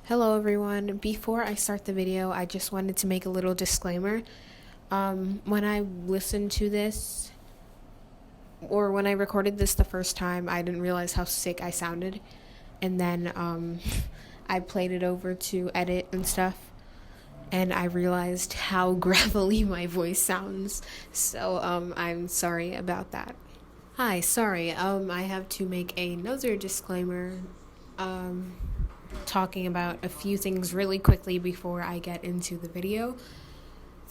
Hello everyone. Before I start the video, I just wanted to make a little disclaimer. When I listened to this, or when I recorded this the first time, I didn't realize how sick I sounded. And then I played it over to edit and stuff, and I realized how gravelly my voice sounds. So I'm sorry about that. Hi, sorry. I have to make another disclaimer. Talking about a few things really quickly before I get into the video.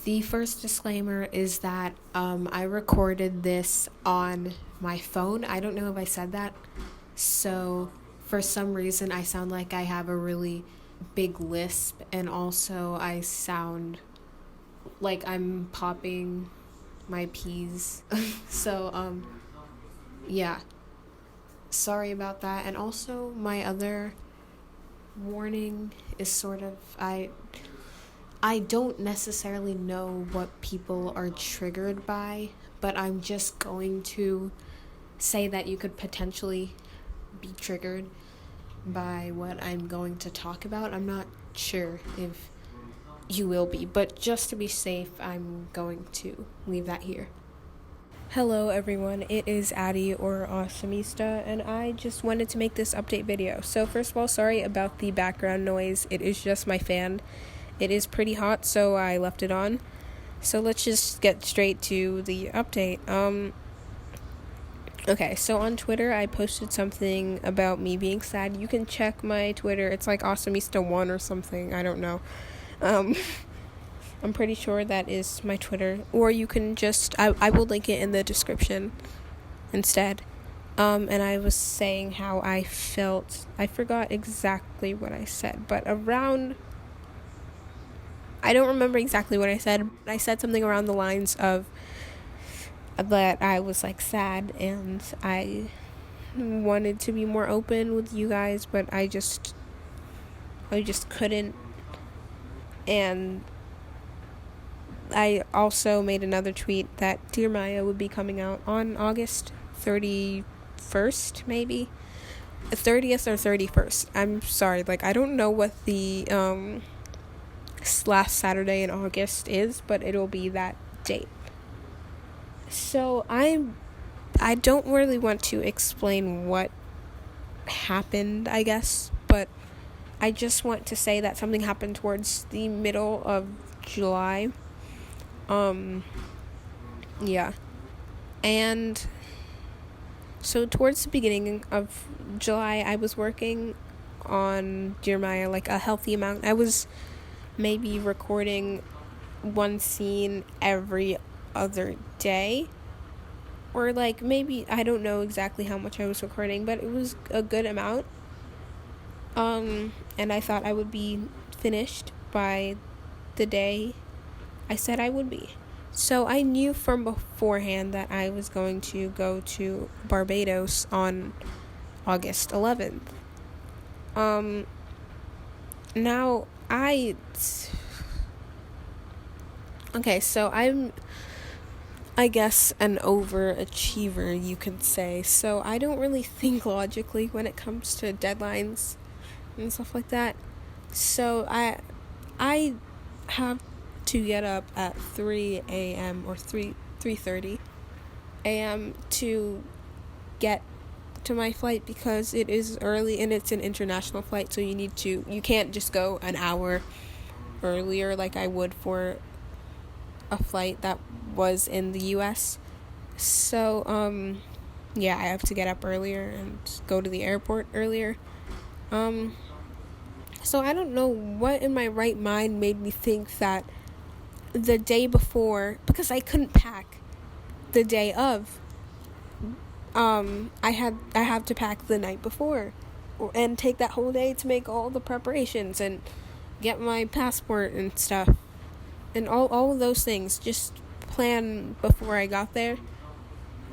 The first disclaimer is that I recorded this on my phone. I don't know if I said that. So for some reason I sound like I have a really big lisp, and also I sound like I'm popping my peas. So yeah. Sorry about that. And also my other warning is sort of I don't necessarily know what people are triggered by, but I'm just going to say that you could potentially be triggered by what I'm going to talk about. I'm not sure if you will be, but just to be safe, I'm going to leave that here. Hello everyone, it is Addie or Awesomista, and I just wanted to make this update video. So first of all, sorry about the background noise. It is just my fan. It is pretty hot, so I left it on. So let's just get straight to the update. Okay, so on Twitter I posted something about me being sad. You can check my Twitter. It's like Awesomista1 or something. I don't know. I'm pretty sure that is my Twitter. Or you can just, I will link it in the description instead. And I was saying how I felt. I forgot exactly what I said, but I don't remember exactly what I said. I said something around the lines of that I was like sad and I wanted to be more open with you guys, but I just couldn't. And I also made another tweet that Dear Maya would be coming out on August 31st, maybe? 30th or 31st. I'm sorry, I don't know what the last Saturday in August is, but it'll be that date. So I don't really want to explain what happened, I guess, but I just want to say that something happened towards the middle of July. Yeah. And so towards the beginning of July, I was working on Dear Maya, a healthy amount. I was maybe recording one scene every other day. Or maybe, I don't know exactly how much I was recording, but it was a good amount. And I thought I would be finished by the day I said I would be. So I knew from beforehand that I was going to go to Barbados on August 11th. Now okay, so I guess an overachiever, you could say. So I don't really think logically when it comes to deadlines and stuff like that. So I have to get up at 3 a.m. or 3:30 a.m. to get to my flight because it is early and it's an international flight, so you can't just go an hour earlier like I would for a flight that was in the US. So yeah, I have to get up earlier and go to the airport earlier. So I don't know what in my right mind made me think that the day before, because I couldn't pack the day of, I have to pack the night before and take that whole day to make all the preparations and get my passport and stuff and all of those things, just plan before I got there.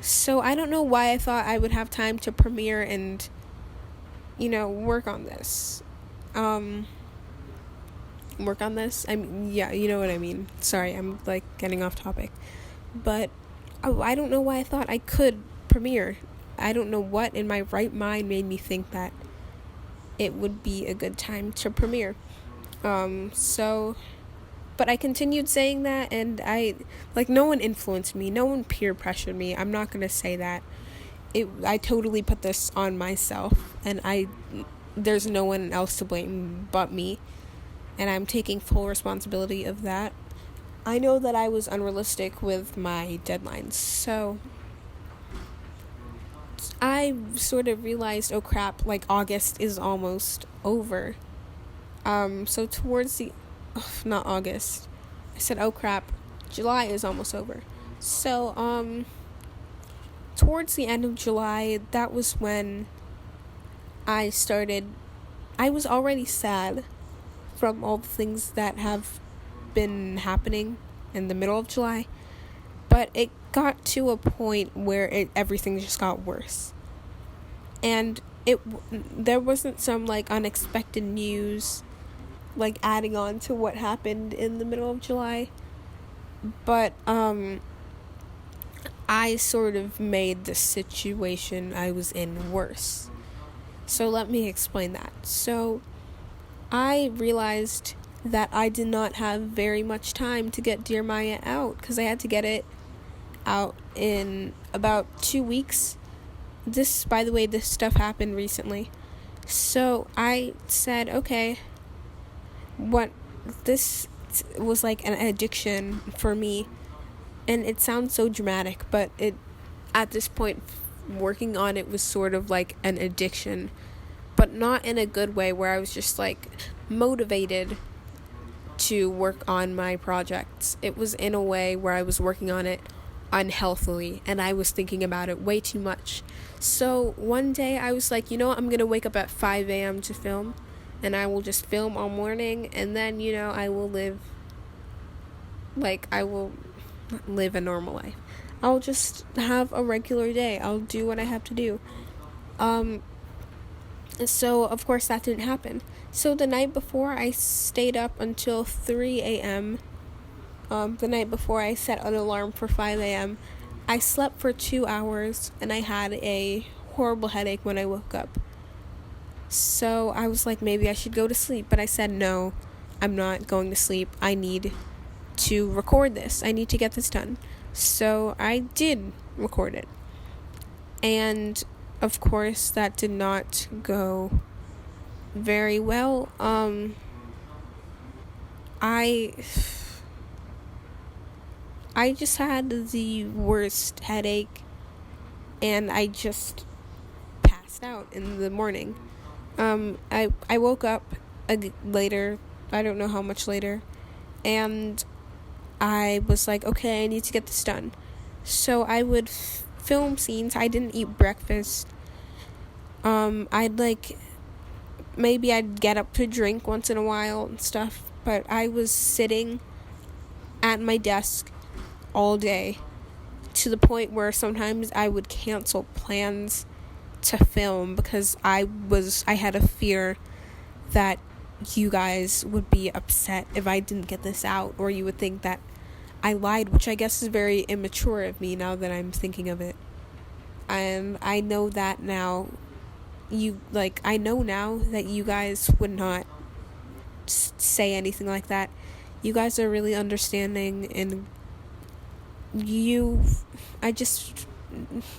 So I don't know why I thought I would have time to premiere and work on this. Work on this? I mean, yeah, you know what I mean. Sorry, I'm getting off topic. But I don't know why I thought I could premiere. I don't know what in my right mind made me think that it would be a good time to premiere. But I continued saying that, and no one influenced me, no one peer pressured me. I'm not gonna say that. I totally put this on myself, and there's no one else to blame but me, and I'm taking full responsibility of that. I know that I was unrealistic with my deadlines, so I sort of realized, oh crap, like August is almost over. So towards not August, I said, oh crap, July is almost over. So, towards the end of July, that was when I was already sad from all the things that have been happening in the middle of July, but it got to a point where everything just got worse. And there wasn't some like unexpected news like adding on to what happened in the middle of July, but I sort of made the situation I was in worse. So let me explain that. So I realized that I did not have very much time to get Dear Maya out, because I had to get it out in about 2 weeks. By the way, this stuff happened recently. So I said, okay, this was like an addiction for me, and it sounds so dramatic, but at this point, working on it was sort of like an addiction, but not in a good way where I was just like motivated to work on my projects. It was in a way where I was working on it unhealthily, and I was thinking about it way too much. So one day I was like, I'm gonna wake up at 5 a.m. to film, and I will just film all morning, and then I will live a normal life. I'll just have a regular day. I'll do what I have to do. So of course that didn't happen. So the night before, I stayed up until 3 a.m. The night before, I set an alarm for 5 a.m. I slept for 2 hours, and I had a horrible headache when I woke up. So I was like, maybe I should go to sleep. But I said, no, I'm not going to sleep. I need to record this. I need to get this done. So I did record it. And of course, that did not go very well. I just had the worst headache, and I just passed out in the morning. I woke up later, I don't know how much later, and I was like, okay, I need to get this done. So I would film scenes. I didn't eat breakfast. Maybe I'd get up to drink once in a while and stuff, but I was sitting at my desk all day, to the point where sometimes I would cancel plans to film because I had a fear that you guys would be upset if I didn't get this out, or you would think that I lied, which I guess is very immature of me now that I'm thinking of it. And I know that now. I know now that you guys would not say anything like that. You guys are really understanding, and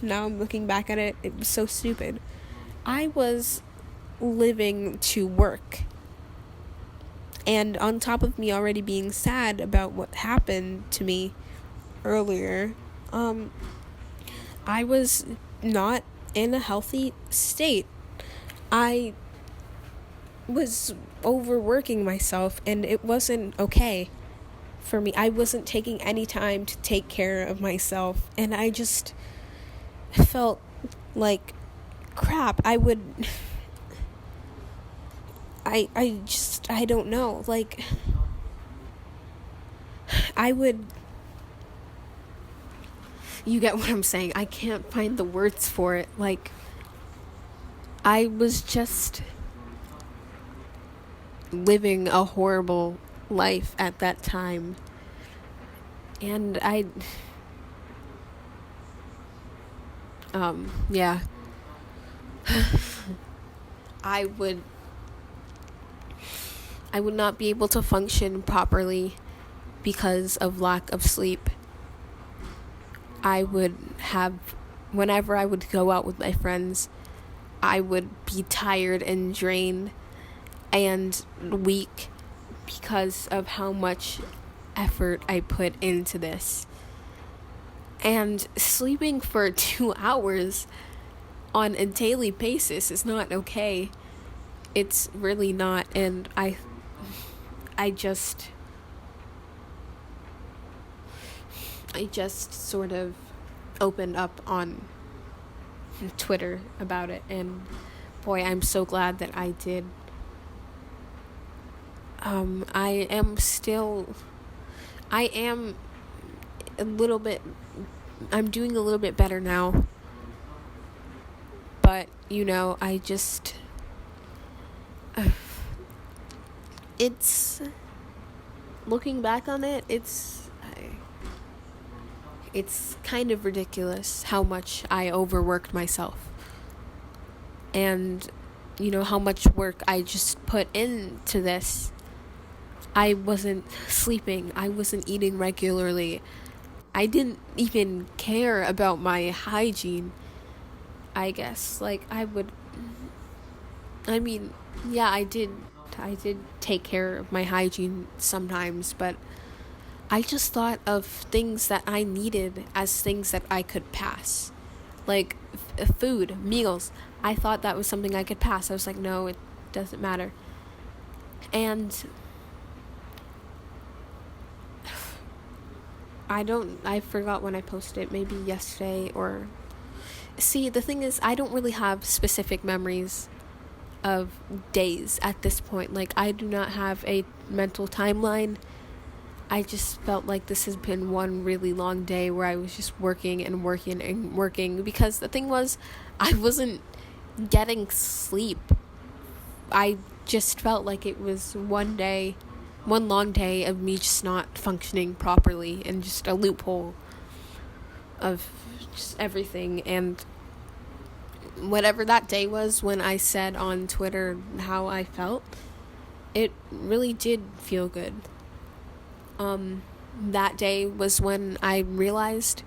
now I'm looking back at it, it was so stupid. I was living to work, and on top of me already being sad about what happened to me earlier, I was not in a healthy state. I was overworking myself, and it wasn't okay for me. I wasn't taking any time to take care of myself, and I just felt like crap. I don't know, you get what I'm saying? I can't find the words for it. I was just living a horrible life at that time. And yeah. I would I would not be able to function properly because of lack of sleep. I would have, whenever I would go out with my friends, I would be tired and drained and weak because of how much effort I put into this. And sleeping for 2 hours on a daily basis is not okay. It's really not. And I just sort of opened up on Twitter about it, and boy, I'm so glad that I did. I am a little bit, I'm doing a little bit better now, but, I just, it's, looking back on it, it's kind of ridiculous how much I overworked myself. And, how much work I just put into this. I wasn't sleeping. I wasn't eating regularly. I didn't even care about my hygiene, I guess. I did take care of my hygiene sometimes, but I just thought of things that I needed as things that I could pass. Like food, meals. I thought that was something I could pass. I was like, no, it doesn't matter. And I forgot when I posted it, maybe yesterday or... See, the thing is, I don't really have specific memories of days at this point. I do not have a mental timeline. I just felt like this has been one really long day where I was just working and working and working, because the thing was, I wasn't getting sleep. I just felt like it was one long day of me just not functioning properly, and just a loophole of just everything. And whatever that day was when I said on Twitter how I felt, it really did feel good. That day was when I realized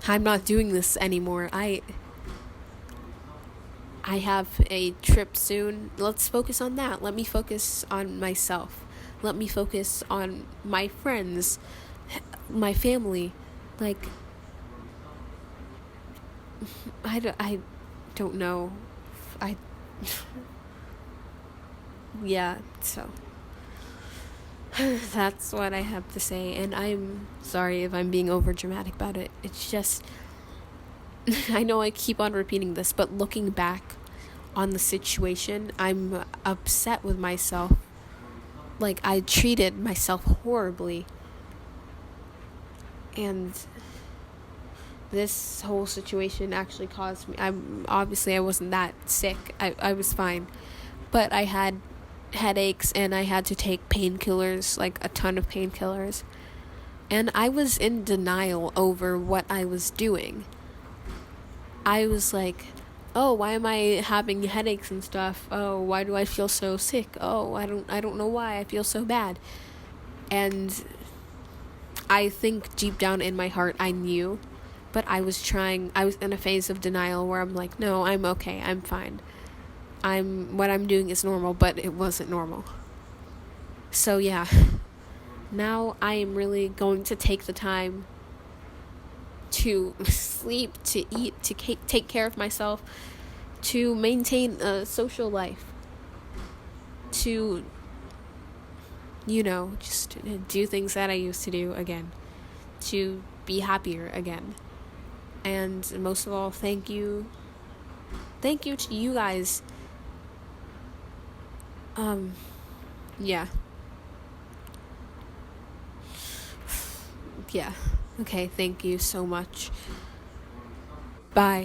I'm not doing this anymore. I have a trip soon. Let's focus on that. Let me focus on myself. Let me focus on my friends, my family. I don't know. Yeah, so that's what I have to say, and I'm sorry if I'm being over dramatic about it. It's just, I know I keep on repeating this, but looking back on the situation, I'm upset with myself. I treated myself horribly, and this whole situation actually caused me, I wasn't that sick. I was fine, but I had headaches, and I had to take painkillers, a ton of painkillers, and I was in denial over what I was doing. I was like, oh, why am I having headaches and stuff? Oh, why do I feel so sick? Oh, I don't know why I feel so bad. And I think deep down in my heart I knew, but I was in a phase of denial where I'm like, no, I'm okay, I'm fine. What I'm doing is normal, but it wasn't normal. So yeah, now I am really going to take the time to sleep, to eat, to take care of myself, to maintain a social life, to, just do things that I used to do again, to be happier again. And most of all, thank you to you guys. Yeah. Yeah. Okay, thank you so much. Bye.